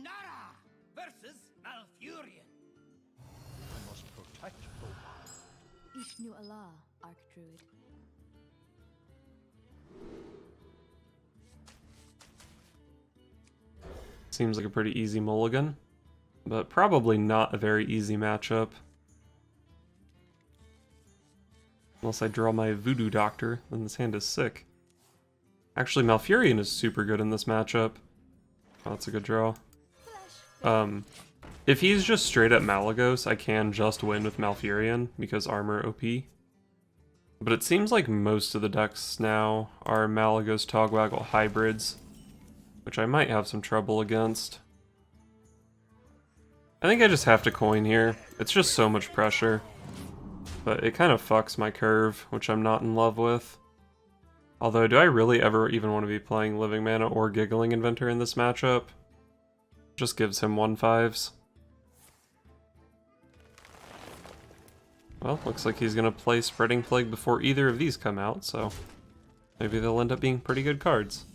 Nara versus Malfurion. I must protect the wild. Ishnu Allah, Archdruid. Seems like a pretty easy mulligan, but probably not a very easy matchup. Unless I draw my Voodoo Doctor, then this hand is sick. Actually, Malfurion is super good in this matchup. Oh, that's a good draw. If he's just straight up Malygos, I can just win with Malfurion, because armor OP. But it seems like most of the decks now are Malygos Togwaggle hybrids, which I might have some trouble against. I think I just have to coin here. It's just so much pressure. But it kind of fucks my curve, which I'm not in love with. Although, do I really ever even want to be playing Living Mana or Giggling Inventor in this matchup? Just gives him 1/5s. Well, looks like he's going to play Spreading Plague before either of these come out, so maybe they'll end up being pretty good cards.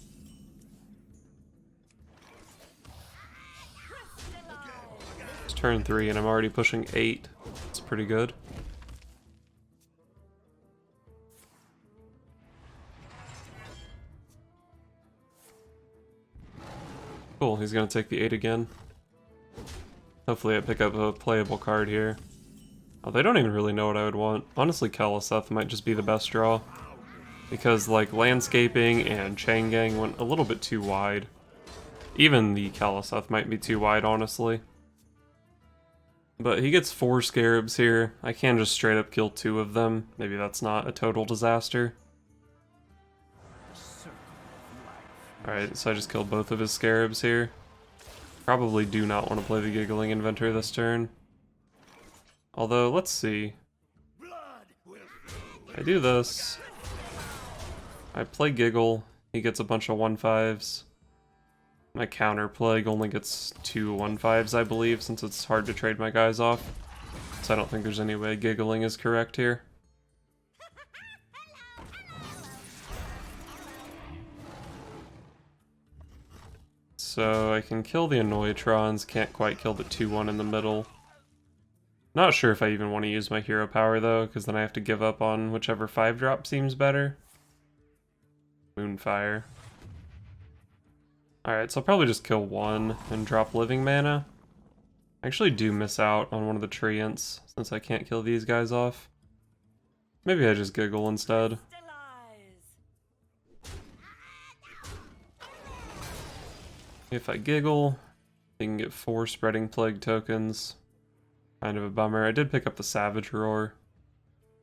It's turn 3 and I'm already pushing 8. It's pretty good. Cool, he's going to take the 8 again. Hopefully I pick up a playable card here. Oh, they don't even really know what I would want. Honestly, Kalaseth might just be the best draw. Because, like, Landscaping and Chain Gang went a little bit too wide. Even the Kalaseth might be too wide, honestly. But he gets 4 Scarabs here. I can just straight up kill 2 of them. Maybe that's not a total disaster. Alright, so I just killed both of his Scarabs here. Probably do not want to play the Giggling Inventor this turn. Although, let's see. I do this. I play Giggle. He gets a bunch of 1/5s. My counter Plague only gets 2 1/5s, I believe, since it's hard to trade my guys off. So I don't think there's any way Giggling is correct here. So I can kill the Annoytrons, can't quite kill the 2/1 in the middle. Not sure if I even want to use my hero power though, because then I have to give up on whichever 5-drop seems better. Moonfire. Alright, so I'll probably just kill 1 and drop Living Mana. I actually do miss out on one of the Treants, since I can't kill these guys off. Maybe I just Giggle instead. If I Giggle, I can get 4 Spreading Plague tokens. Kind of a bummer. I did pick up the Savage Roar,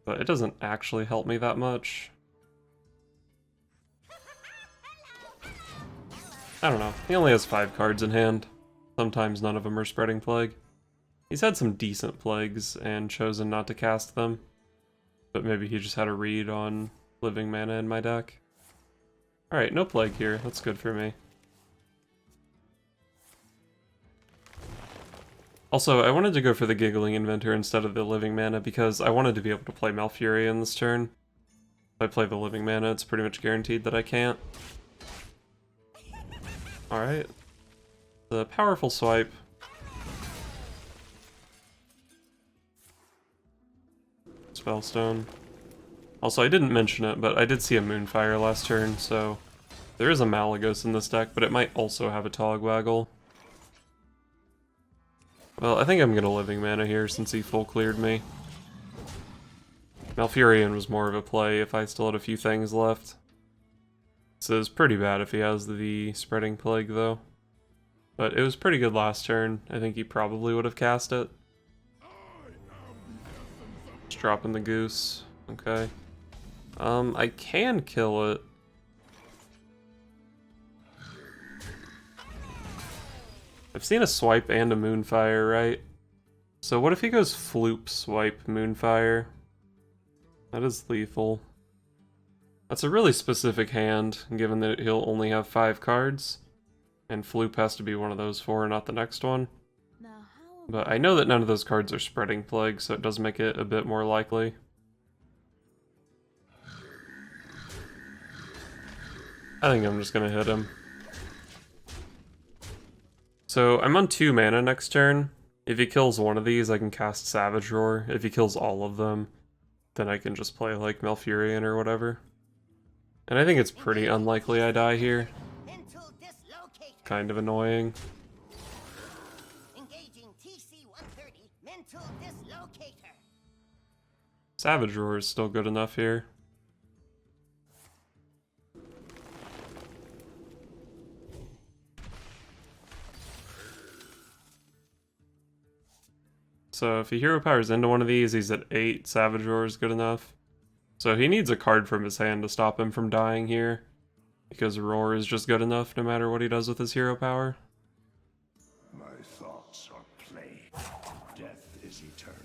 but it doesn't actually help me that much. I don't know. He only has 5 cards in hand. Sometimes none of them are Spreading Plague. He's had some decent plagues and chosen not to cast them, but maybe he just had a read on Living Mana in my deck. Alright, no Plague here. That's good for me. Also, I wanted to go for the Giggling Inventor instead of the Living Mana because I wanted to be able to play Malfurion this turn. If I play the Living Mana, it's pretty much guaranteed that I can't. Alright. The powerful swipe. Spellstone. Also, I didn't mention it, but I did see a Moonfire last turn, so there is a Malygos in this deck, but it might also have a Togwaggle. Well, I think I'm gonna Living Mana here since he full cleared me. Malfurion was more of a play if I still had a few things left. So it's pretty bad if he has the Spreading Plague though. But it was pretty good last turn. I think he probably would have cast it. Just dropping the Goose. Okay. I can kill it. I've seen a swipe and a Moonfire, right? So what if he goes Floop, Swipe, Moonfire? That is lethal. That's a really specific hand, given that he'll only have 5 cards. And Floop has to be one of those 4, not the next one. But I know that none of those cards are Spreading Plague, so it does make it a bit more likely. I think I'm just gonna hit him. So I'm on 2 mana next turn. If he kills one of these, I can cast Savage Roar. If he kills all of them, then I can just play like Malfurion or whatever. And I think it's pretty unlikely I die here. Mental dislocator. Kind of annoying. Engaging TC-130. Mental dislocator. Savage Roar is still good enough here. So if he hero powers into one of these, he's at 8. Savage Roar is good enough. So he needs a card from his hand to stop him from dying here, because Roar is just good enough no matter what he does with his hero power. My thoughts are plain. Death is eternal.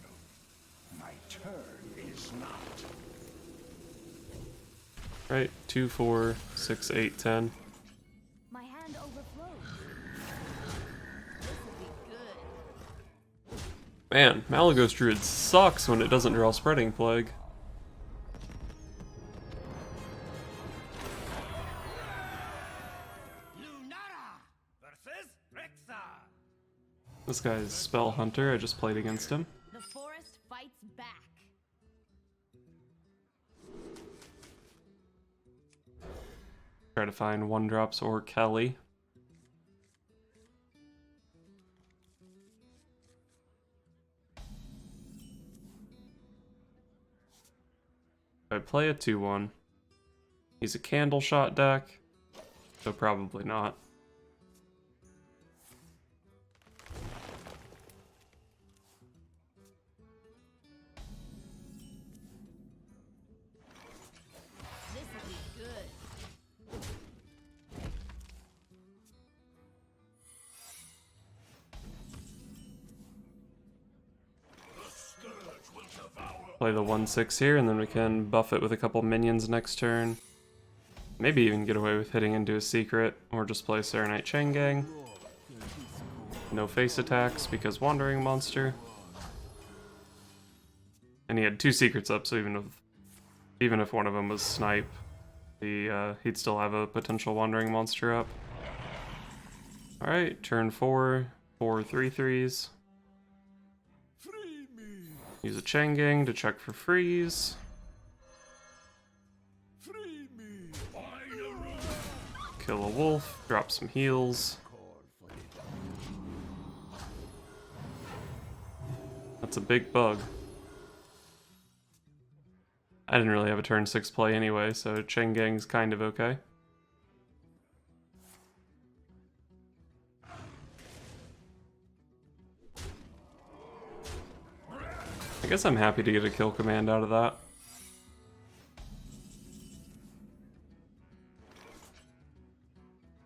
My turn is not. Right, 2, 4, 6, 8, 10. My hand overflows. This will be good. Man, Malygos Druid sucks when it doesn't draw Spreading Plague. Lunara versus Rexa. This guy's Spell Hunter, I just played against him. The forest fights back. Try to find 1-drops or Kelly. I play a 2-1. He's a Candle Shot deck, so probably not. This will be good. Play the 1/6 here, and then we can buff it with a couple minions next turn. Maybe even get away with hitting into a secret, or just play Serenite Chain Gang. No face attacks because Wandering Monster. And he had 2 secrets up, so even if one of them was Snipe, he'd still have a potential Wandering Monster up. Alright, turn 4, 4 3/3s. Use a Chain Gang to check for freeze. Kill a wolf, drop some heals. That's a big bug. I didn't really have a turn 6 play anyway, so Chain Gang's kind of okay. I guess I'm happy to get a kill command out of that.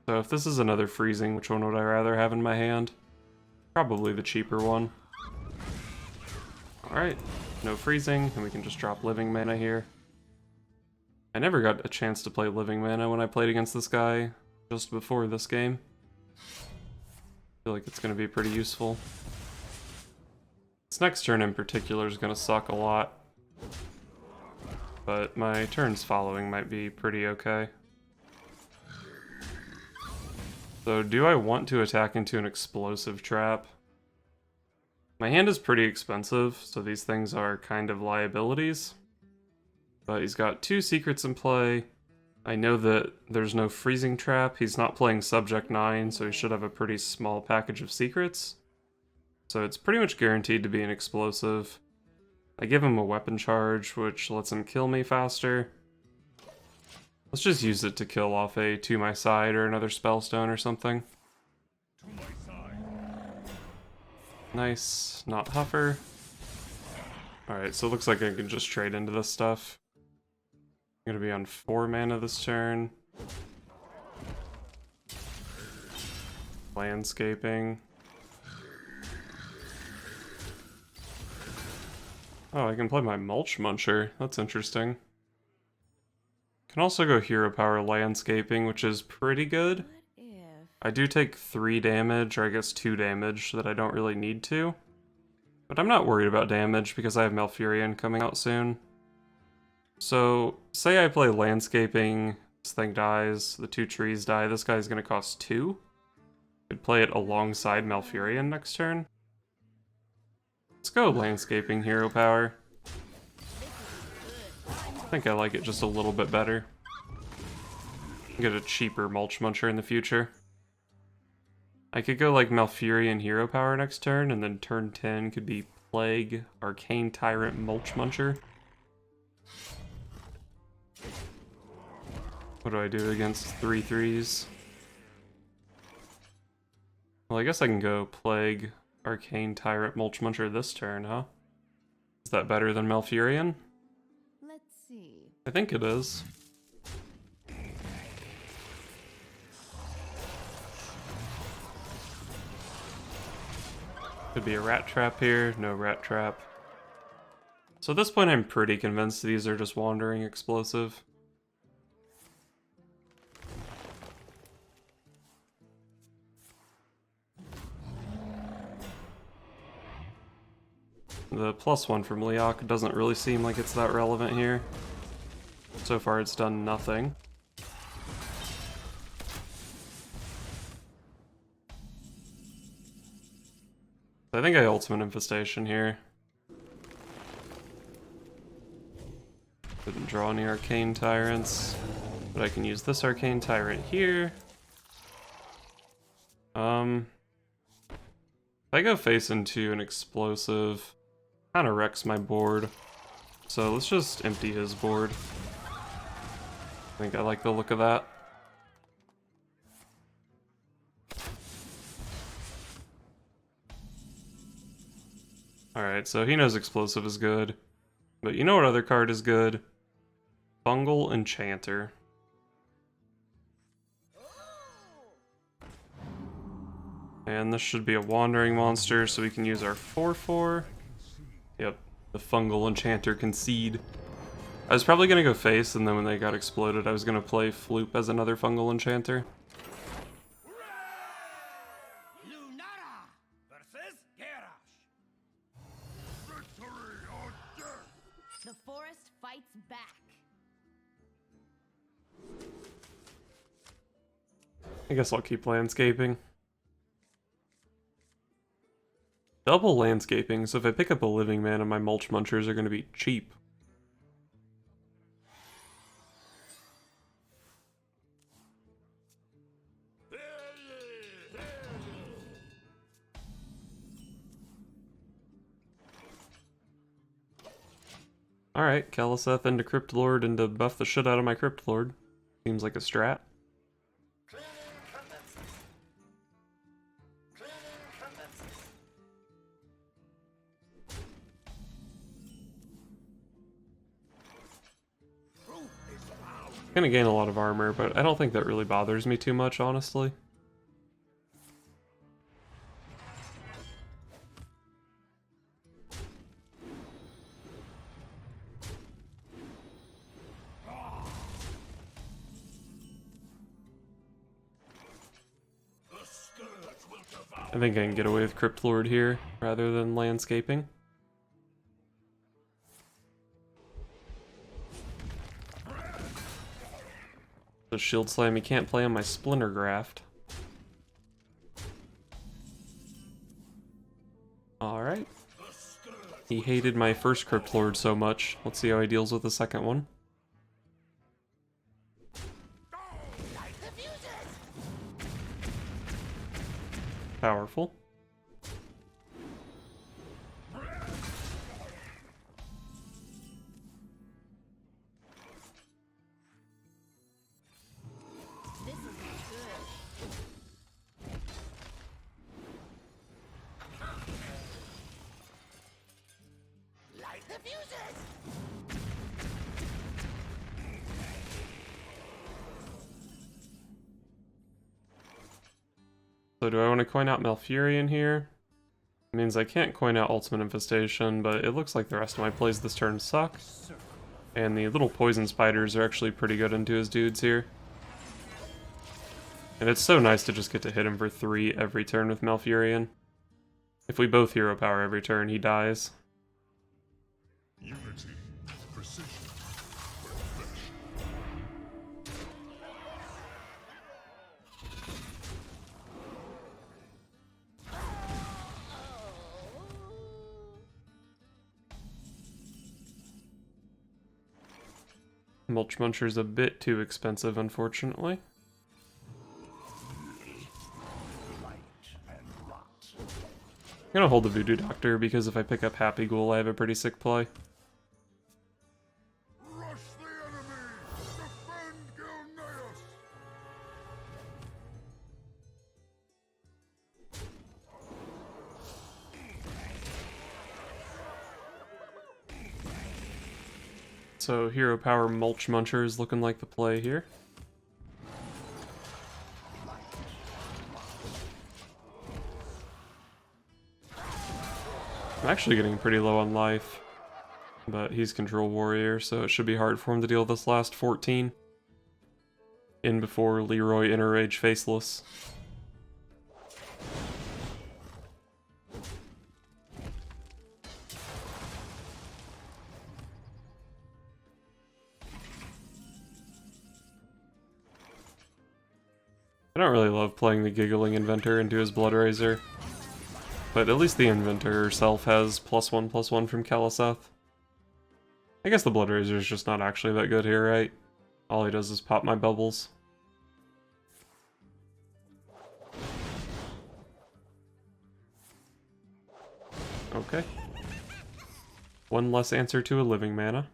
So if this is another freezing, which one would I rather have in my hand? Probably the cheaper one. Alright, no freezing, and we can just drop living mana here. I never got a chance to play living mana when I played against this guy just before this game. I feel like it's going to be pretty useful. This next turn in particular is going to suck a lot, but my turns following might be pretty okay. So do I want to attack into an explosive trap? My hand is pretty expensive, so these things are kind of liabilities. But he's got 2 secrets in play. I know that there's no freezing trap. He's not playing Subject 9, so he should have a pretty small package of secrets. So it's pretty much guaranteed to be an explosive. I give him a weapon charge, which lets him kill me faster. Let's just use it to kill off a To My Side or another Spellstone or something. Nice, not Huffer. Alright, so it looks like I can just trade into this stuff. I'm gonna be on 4 mana this turn. Landscaping. Oh, I can play my Mulch Muncher. That's interesting. Can also go Hero Power Landscaping, which is pretty good. What if? I do take 3 damage, or I guess 2 damage, that I don't really need to. But I'm not worried about damage because I have Malfurion coming out soon. So, say I play Landscaping, this thing dies, the 2 trees die, this guy's gonna cost 2. Could play it alongside Malfurion next turn. Let's go landscaping hero power. I think I like it just a little bit better. Get a cheaper mulch muncher in the future. I could go like Malfurion hero power next turn, and then turn 10 could be Plague, Arcane Tyrant, Mulch Muncher. What do I do against 3/3s? Well, I guess I can go Plague, Arcane Tyrant, Mulch Muncher this turn, huh? Is that better than Malfurion? Let's see. I think it is. Could be a rat trap here, no rat trap. So at this point I'm pretty convinced these are just Wandering Explosive. The +1 from Leok doesn't really seem like it's that relevant here. So far it's done nothing. I think I Ultimate Infestation here. Didn't draw any Arcane Tyrants, but I can use this Arcane Tyrant here. If I go face into an explosive, kind of wrecks my board. So let's just empty his board. I think I like the look of that. Alright, so he knows explosive is good. But you know what other card is good? Fungal Enchanter. And this should be a wandering monster, so we can use our 4/4. Yep, the Fungal Enchanter Concede. I was probably going to go face, and then when they got exploded, I was going to play Floop as another Fungal Enchanter. Lunara versus Garrosh. Victory or death! The forest fights back. I guess I'll keep landscaping. Double landscaping, so if I pick up a living mana, my mulch munchers are going to be cheap. Alright, Kaliseth into Crypt Lord and to buff the shit out of my Crypt Lord. Seems like a strat. Gonna gain a lot of armor, but I don't think that really bothers me too much, honestly. I think I can get away with Crypt Lord here, rather than landscaping. The Shield Slam you can't play on my Splintergraft. Alright. He hated my first Crypt Lord so much. Let's see how he deals with the second one. Powerful. This is good. Light the fuses. So do I want to coin out Malfurion here? It means I can't coin out Ultimate Infestation, but it looks like the rest of my plays this turn suck. And the little poison spiders are actually pretty good into his dudes here. And it's so nice to just get to hit him for 3 every turn with Malfurion. If we both hero power every turn, he dies. Unity, precision, perfection. Mulch Muncher's a bit too expensive, unfortunately. I'm gonna hold the Voodoo Doctor because if I pick up Happy Ghoul, I have a pretty sick play. Rush the enemy! Defend Gilneas! So Hero Power Mulch Muncher is looking like the play here. I'm actually getting pretty low on life, but he's Control Warrior, so it should be hard for him to deal with this last 14. In before Leroy Inner Rage Faceless. I don't really love playing the Giggling Inventor into his Blood Razor. But at least the Inventor herself has +1/+1 from Kalaseth. I guess the Blood Razor is just not actually that good here, right? All he does is pop my bubbles. Okay. One less answer to a living mana.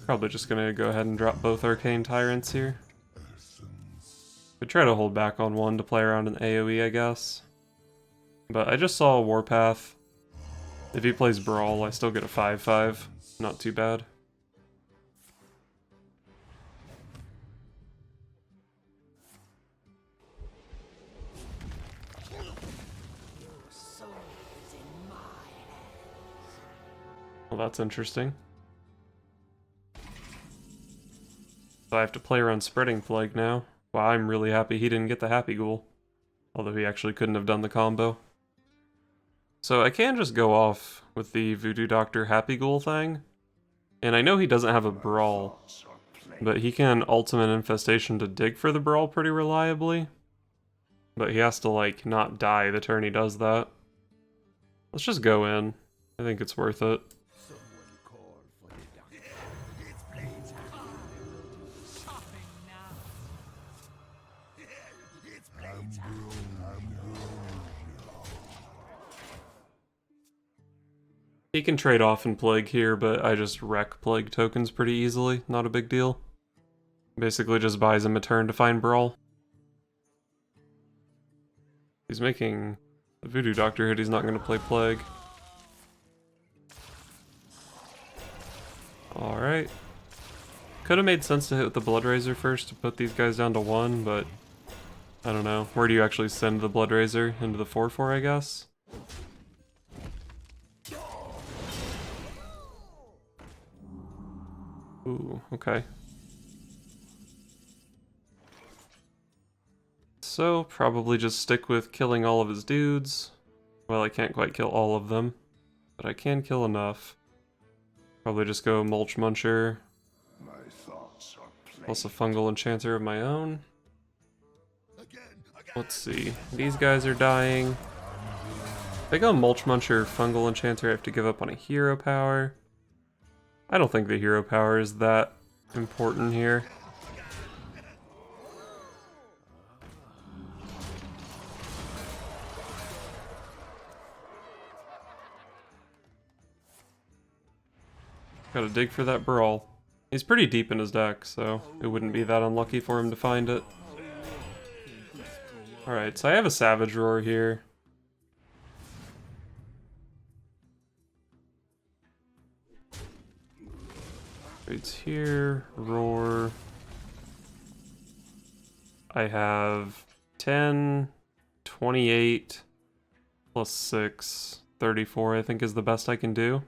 Probably just gonna go ahead and drop both Arcane Tyrants here. Could try to hold back on one to play around in AoE, I guess. But I just saw a Warpath. If he plays Brawl, I still get a 5/5. Not too bad. Well, that's interesting. So I have to play around Spreading Plague now. Wow, I'm really happy he didn't get the Happy Ghoul. Although he actually couldn't have done the combo. So I can just go off with the Voodoo Doctor Happy Ghoul thing. And I know he doesn't have a Brawl, but he can Ultimate Infestation to dig for the Brawl pretty reliably. But he has to, like, not die the turn he does that. Let's just go in. I think it's worth it. He can trade off in Plague here, but I just wreck Plague tokens pretty easily. Not a big deal. Basically just buys him a turn to find Brawl. He's making the Voodoo Doctor hit, he's not going to play Plague. Alright. Could have made sense to hit with the Blood Razor first to put these guys down to 1, but I don't know. Where do you actually send the Blood Razor? Into the 4/4, I guess? Ooh, okay. So, probably just stick with killing all of his dudes. Well, I can't quite kill all of them, but I can kill enough. Probably just go Mulch Muncher, plus a Fungal Enchanter of my own. Let's see, these guys are dying. If I go Mulch Muncher, Fungal Enchanter, I have to give up on a Hero Power. I don't think the Hero Power is that important here. Gotta dig for that Brawl. He's pretty deep in his deck, so it wouldn't be that unlucky for him to find it. Alright, so I have a Savage Roar here. It's here, Roar. I have 10, 28, plus 6, 34 I think is the best I can do.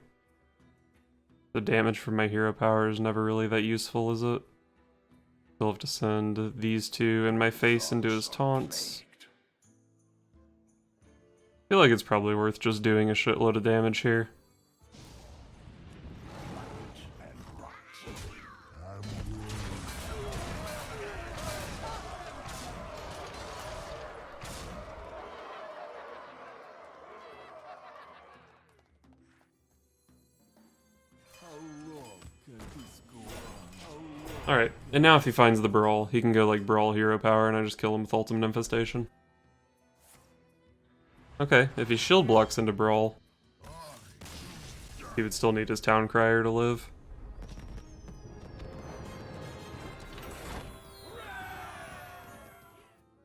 The damage from my Hero Power is never really that useful, is it? Still have to send these two in my face into his taunts. I feel like it's probably worth just doing a shitload of damage here. Alright, and now if he finds the Brawl, he can go like Brawl Hero Power and I just kill him with Ultimate Infestation. Okay, if he shield blocks into Brawl, he would still need his Town Crier to live.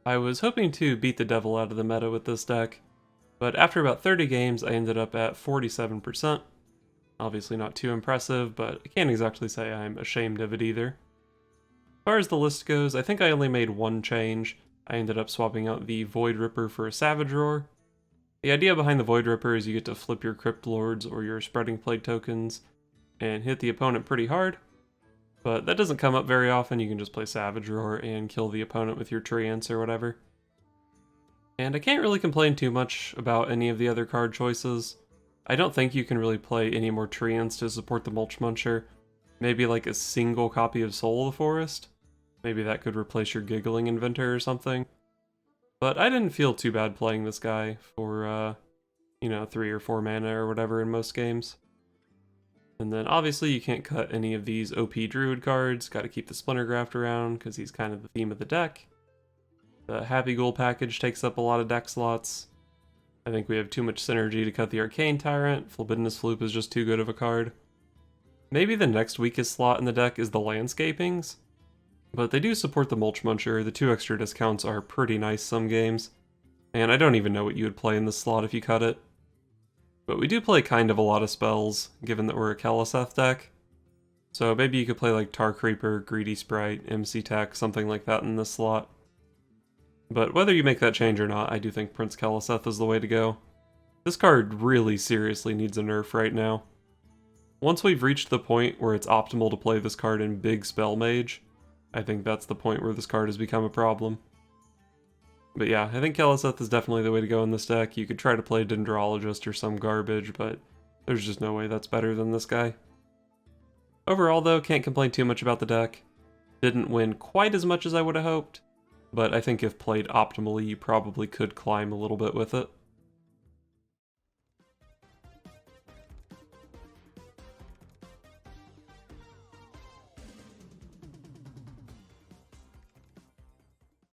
I was hoping to beat the devil out of the meta with this deck, but after about 30 games I ended up at 47%. Obviously not too impressive, but I can't exactly say I'm ashamed of it either. As far as the list goes, I think I only made one change. I ended up swapping out the Void Ripper for a Savage Roar. The idea behind the Void Ripper is you get to flip your Crypt Lords or your Spreading Plague tokens and hit the opponent pretty hard, but that doesn't come up very often. You can just play Savage Roar and kill the opponent with your Treants or whatever. And I can't really complain too much about any of the other card choices. I don't think you can really play any more Treants to support the Mulch Muncher. Maybe like a single copy of Soul of the Forest. Maybe that could replace your Giggling Inventor or something. But I didn't feel too bad playing this guy for, 3 or 4 mana or whatever in most games. And then obviously you can't cut any of these OP Druid cards. Gotta keep the Splintergraft around because he's kind of the theme of the deck. The Happy Ghoul package takes up a lot of deck slots. I think we have too much synergy to cut the Arcane Tyrant. Libidinous Floop is just too good of a card. Maybe the next weakest slot in the deck is the Landscapings. But they do support the Mulch Muncher. The 2 extra discounts are pretty nice some games. And I don't even know what you would play in this slot if you cut it. But we do play kind of a lot of spells, given that we're a Keleseth deck. So maybe you could play like Tar Creeper, Greedy Sprite, MC Tech, something like that in this slot. But whether you make that change or not, I do think Prince Keleseth is the way to go. This card really seriously needs a nerf right now. Once we've reached the point where it's optimal to play this card in Big Spell Mage, I think that's the point where this card has become a problem. But yeah, I think Keleseth is definitely the way to go in this deck. You could try to play Dendrologist or some garbage, but there's just no way that's better than this guy. Overall though, can't complain too much about the deck. Didn't win quite as much as I would have hoped, but I think if played optimally, you probably could climb a little bit with it.